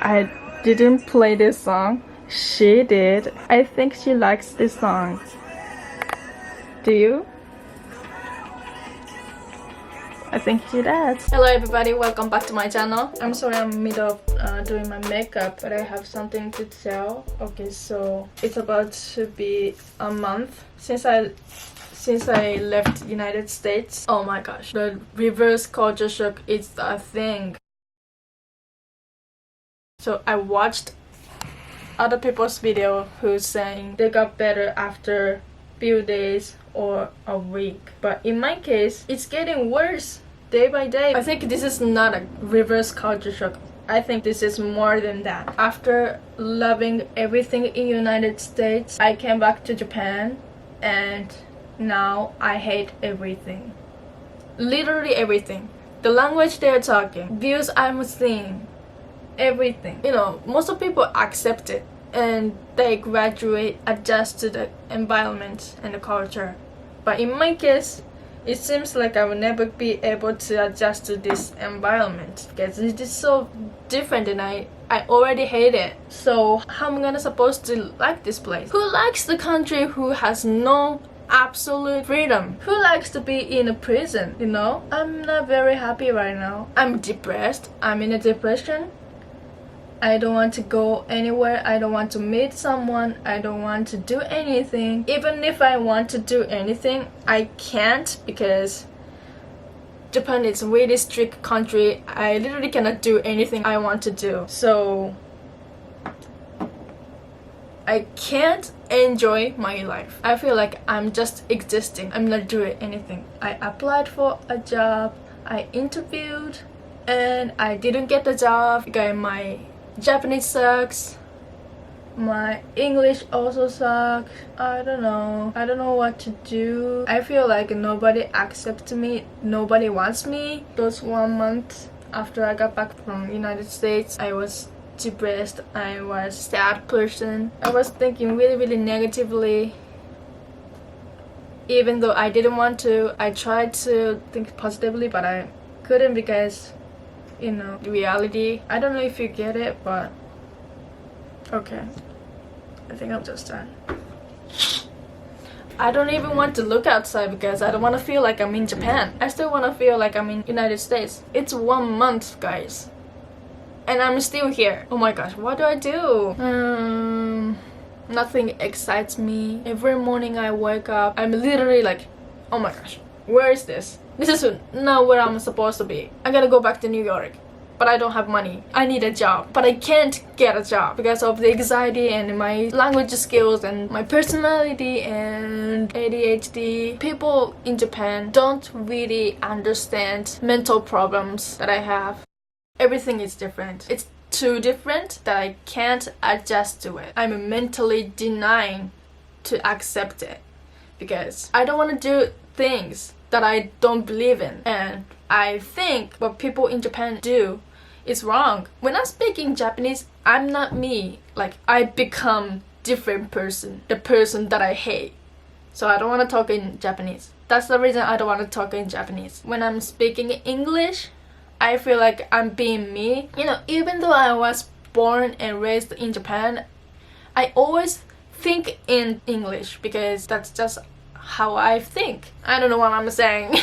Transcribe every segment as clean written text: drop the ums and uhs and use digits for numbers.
I didn't play this song. She did. I think she likes this song. Do you? I think she does. Hello everybody, welcome back to my channel. I'm sorry I'm in the middle of doing my makeup, but I have something to tell. Okay, so it's about to be a month since I left United States. Oh my gosh, the reverse culture shock is a thing. So I watched other people's video who's saying they got better after few days or a week, but in my case it's getting worse day by day. I think this is not a reverse culture shock. I think this is more than that. After loving everything in United States, I came back to Japan and now I hate everything. Literally everything. The language they're talking, views I'm seeing, everything. You know, most of people accept it and they graduate, adjust to the environment and the culture. But in my case, it seems like I will never be able to adjust to this environment because it is so different and I already hate it. So how am I supposed to like this place? Who likes the country who has no absolute freedom? Who likes to be in a prison, you know? I'm not very happy right now. I'm depressed. I'm in a depression. I don't want to go anywhere. I don't want to meet someone. I don't want to do anything. Even if I want to do anything, I can't because Japan is a really strict country. I literally cannot do anything I want to do. So I can't enjoy my life. I feel like I'm just existing. I'm not doing anything. I applied for a job. I interviewed and I didn't get the job because my Japanese sucks. My English also sucks. I don't know what to do. I feel like nobody accepts me. Nobody wants me. Those 1 month after I got back from United States, I was depressed. I was a sad person. I was thinking really negatively. Even though I didn't want to, I tried to think positively, but I couldn't because, you know, the reality. I don't know if you get it, but okay. I think I'm just done. I don't even want to look outside because I don't want to feel like I'm in Japan. I still want to feel like I'm in United States. It's 1 month, guys. And I'm still here. Oh my gosh, what do I do? Nothing excites me. Every morning I wake up, I'm literally like, oh my gosh, where is this? This is not where I'm supposed to be. I gotta go back to New York, but I don't have money. I need a job, but I can't get a job because of the anxiety and my language skills and my personality and ADHD. People in Japan don't really understand mental problems that I have. Everything is different. It's too different that I can't adjust to it. I'm mentally denying to accept it because I don't want to do things that I don't believe in, and I think what people in Japan do is wrong. When I'm speaking Japanese, I'm not me. Like, I become different person, the person that I hate. So I don't want to talk in Japanese. That's the reason I don't want to talk in Japanese. When I'm speaking English, I feel like I'm being me. You know, even though I was born and raised in Japan, I always think in English because that's just how I think. I don't know what I'm saying.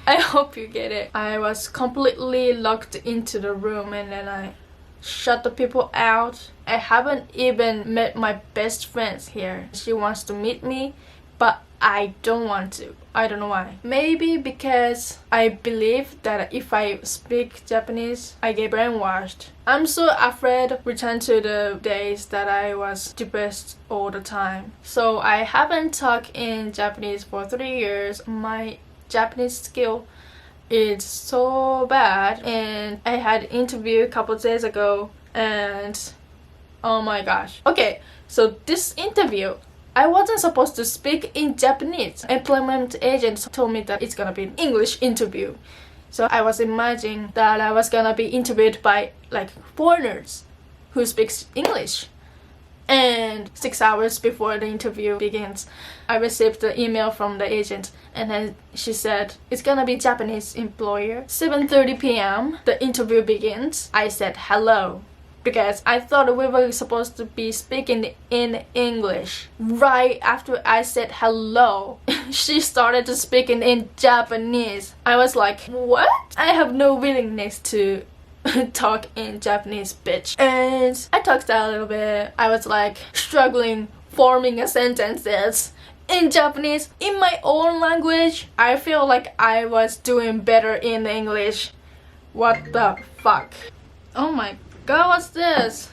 I hope you get it. I was completely locked into the room and then I shut the people out. I haven't even met my best friends here. She wants to meet me, but I don't want to. I don't know why. Maybe because I believe that if I speak Japanese, I get brainwashed. I'm so afraid to return to the days that I was depressed all the time. So I haven't talked in Japanese for 3 years. My Japanese skill is so bad. And I had an interview a couple days ago and oh my gosh. Okay, so this interview, I wasn't supposed to speak in Japanese. Employment agent told me that it's gonna be an English interview. So I was imagining that I was gonna be interviewed by like foreigners who speaks English. And 6 hours before the interview begins, I received the email from the agent and then she said, it's gonna be Japanese employer. 7:30 p.m. the interview begins. I said hello. because I thought we were supposed to be speaking in English. Right after I said hello, she started to speak in Japanese. I was like, what? I have no willingness to talk in Japanese, bitch. And I talked a little bit. I was like struggling forming a sentences in Japanese in my own language. I feel like I was doing better in English. What the fuck? Oh my god, what's this?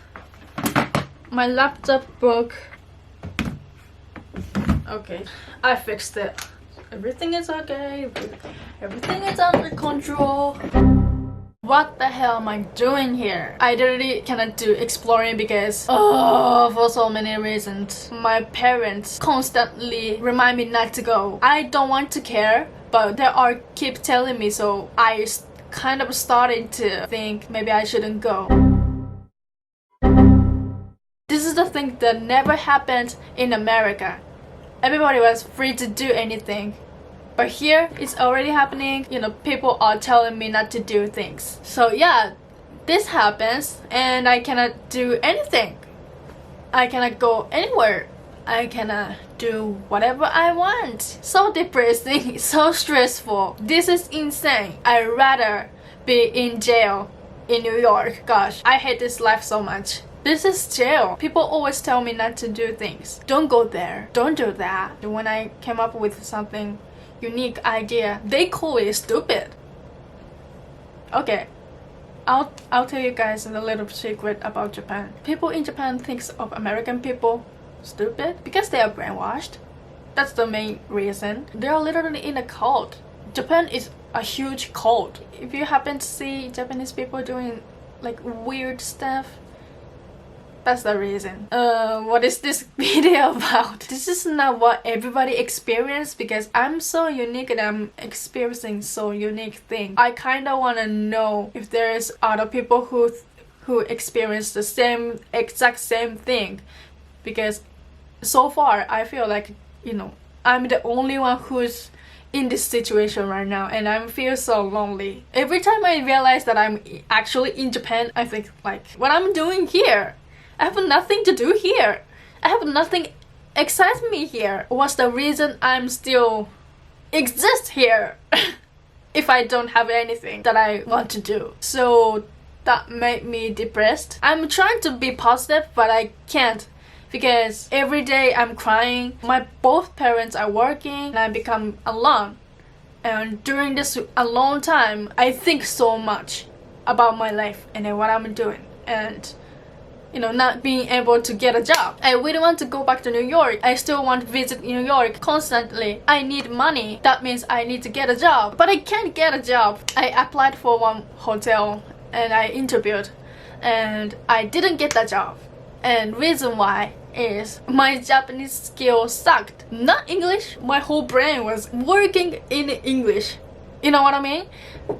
My laptop broke. Okay, I fixed it. Everything is okay. Everything is under control. What the hell am I doing here? I literally cannot do exploring because for so many reasons. My parents constantly remind me not to go. I don't want to care, but they are keep telling me, so I kind of starting to think maybe I shouldn't go. This is the thing that never happened in America. Everybody was free to do anything. But here, it's already happening. You know, people are telling me not to do things. So yeah, this happens and I cannot do anything. I cannot go anywhere. I cannot do whatever I want. So depressing, so stressful. This is insane. I'd rather be in jail in New York. Gosh, I hate this life so much. This is jail. People always tell me not to do things. Don't go there. Don't do that. When I came up with something unique idea, they call it stupid. Okay, I'll tell you guys a little secret about Japan. People in Japan thinks of American people stupid because they are brainwashed. That's the main reason. They are literally in a cult. Japan is a huge cult. If you happen to see Japanese people doing like weird stuff, that's the reason. What is this video about? This is not what everybody experiences because I'm so unique and I'm experiencing so unique thing. I kind of want to know if there's other people who experience the exact same thing, because so far I feel like, you know, I'm the only one who's in this situation right now and I feel so lonely. Every time I realize that I'm actually in Japan, I think like, what I'm doing here? I have nothing to do here. I have nothing excites me here. What's the reason I'm still exist here if I don't have anything that I want to do? So that made me depressed. I'm trying to be positive, but I can't because every day I'm crying. My both parents are working and I become alone. And during this alone time, I think so much about my life and then what I'm doing. And you know, not being able to get a job. I really want to go back to New York. I still want to visit New York constantly. I need money. That means I need to get a job. But I can't get a job. I applied for one hotel and I interviewed and I didn't get the job. And reason why is my Japanese skill sucked. Not English. My whole brain was working in English. You know what I mean?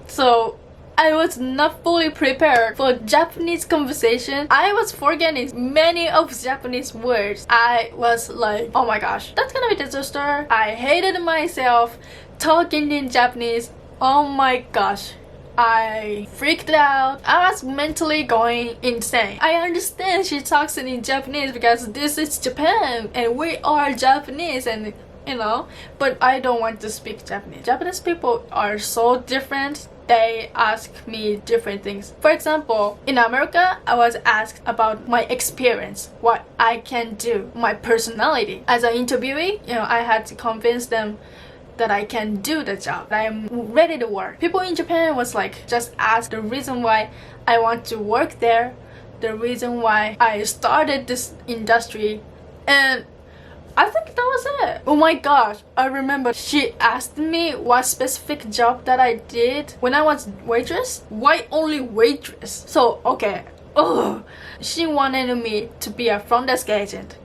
So I was not fully prepared for Japanese conversation. I was forgetting many of Japanese words. I was like, oh my gosh, that's gonna be a disaster. I hated myself talking in Japanese. Oh my gosh, I freaked out. I was mentally going insane. I understand she talks in Japanese because this is Japan and we are Japanese and you know, but I don't want to speak Japanese. Japanese people are so different. They ask me different things. For example, in America, I was asked about my experience, what I can do, my personality. As an interviewee, you know, I had to convince them that I can do the job, that I'm ready to work. People in Japan was like, just ask the reason why I want to work there, the reason why I started this industry, and I think that was it. Oh my gosh, I remember she asked me what specific job that I did when I was waitress. Why only waitress? So okay, she wanted me to be a front desk agent,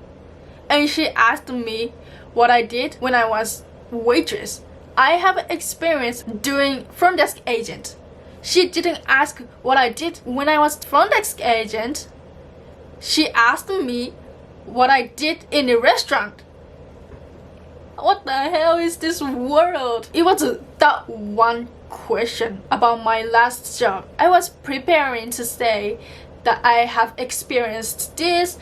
and she asked me what I did when I was waitress. I have experience doing front desk agent. She didn't ask what I did when I was front desk agent. She asked me what I did in a restaurant. What the hell is this world? It was that one question about my last job. I was preparing to say that I have experienced this,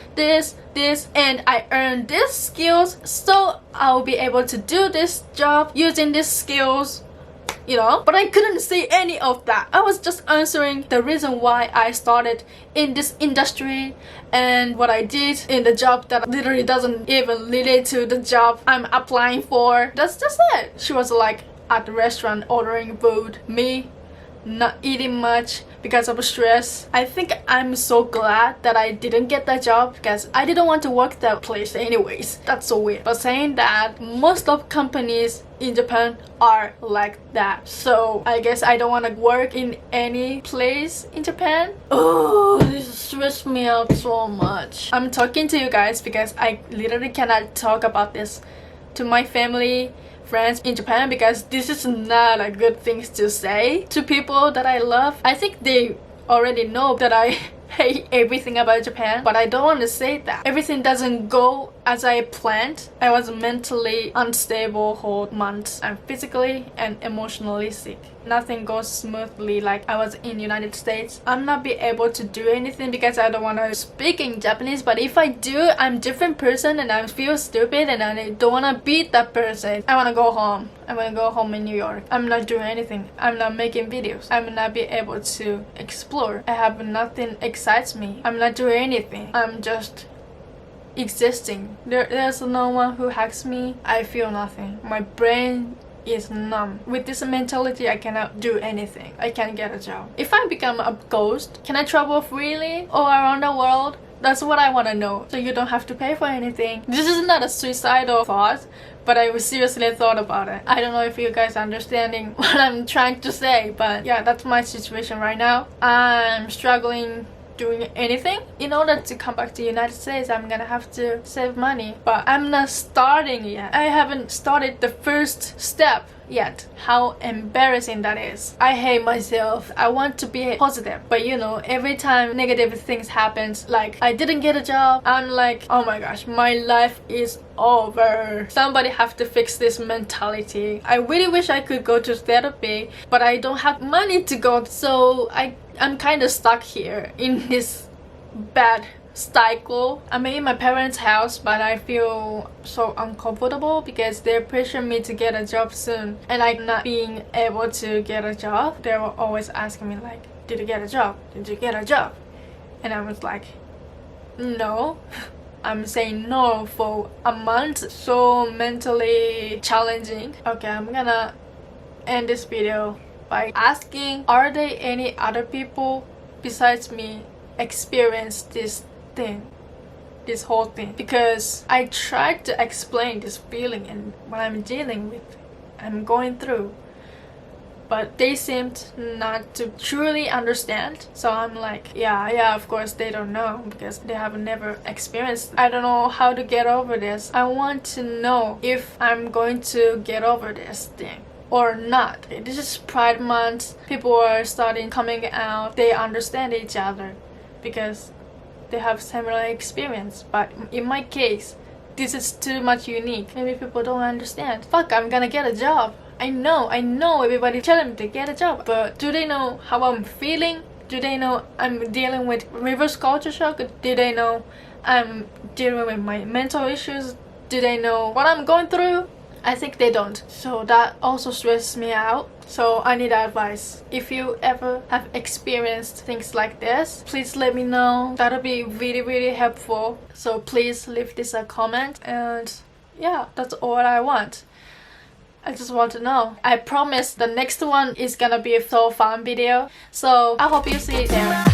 and I earned these skills, so I'll be able to do this job using these skills, you know. But I couldn't say any of that. I was just answering the reason why I started in this industry and what I did in the job that literally doesn't even relate to the job I'm applying for. That's just it. She was like at the restaurant ordering food, me not eating much because of stress. I think I'm so glad that I didn't get that job because I didn't want to work that place anyways. That's so weird. But saying that, most of companies in Japan are like that. So I guess I don't want to work in any place in Japan. Oh, this stressed me out so much. I'm talking to you guys because I literally cannot talk about this to my family, friends in Japan, because this is not a good thing to say to people that I love. I think they already know that I hate everything about Japan, but I don't want to say that. Everything doesn't go as I planned. I was mentally unstable whole months. I'm physically and emotionally sick. Nothing goes smoothly like I was in United States. I'm not be able to do anything because I don't want to speak in Japanese, but if I do, I'm different person and I feel stupid and I don't want to be that person. I want to go home. I want to go home in New York. I'm not doing anything. I'm not making videos. I'm not be able to explore. I have nothing excites me. I'm not doing anything. I'm just existing. There's no one who hacks me. I feel nothing. My brain is numb. With this mentality, I cannot do anything. I can't get a job. If I become a ghost, can I travel freely all around the world? That's what I want to know. So you don't have to pay for anything. This is not a suicidal thought, but I seriously thought about it. I don't know if you guys are understanding what I'm trying to say, but yeah, that's my situation right now. I'm struggling doing anything. In order to come back to the United States, I'm gonna have to save money, but I'm not starting yet. I haven't started the first step yet. How embarrassing that is. I hate myself. I want to be positive, but you know, every time negative things happens, like I didn't get a job, I'm like, oh my gosh, my life is over. Somebody have to fix this mentality. I really wish I could go to therapy, but I don't have money to go, so I'm kind of stuck here in this bad cycle. I'm in my parents' house, but I feel so uncomfortable because they're pressuring me to get a job soon, and I'm not being able to get a job. They were always asking me like, did you get a job? Did you get a job? And I was like, no. I'm saying no for a month. So mentally challenging. Okay, I'm gonna end this video by asking, are there any other people besides me experience this whole thing? Because I tried to explain this feeling and what I'm dealing with, I'm going through, but they seemed not to truly understand. So I'm like, yeah, of course they don't know because they have never experienced. I don't know how to get over this. I want to know if I'm going to get over this thing or not. This is Pride Month. People are starting coming out. They understand each other because they have similar experience. But in my case, this is too much unique. Maybe people don't understand. Fuck, I'm gonna get a job. I know everybody telling me to get a job, but do they know how I'm feeling? Do they know I'm dealing with reverse culture shock? Do they know I'm dealing with my mental issues? Do they know what I'm going through? I think they don't. So that also stresses me out. So I need advice. If you ever have experienced things like this, please let me know. That'll be really, really helpful. So please leave this a comment. And yeah, that's all I want. I just want to know. I promise the next one is gonna be a so fun video. So I hope you see it there.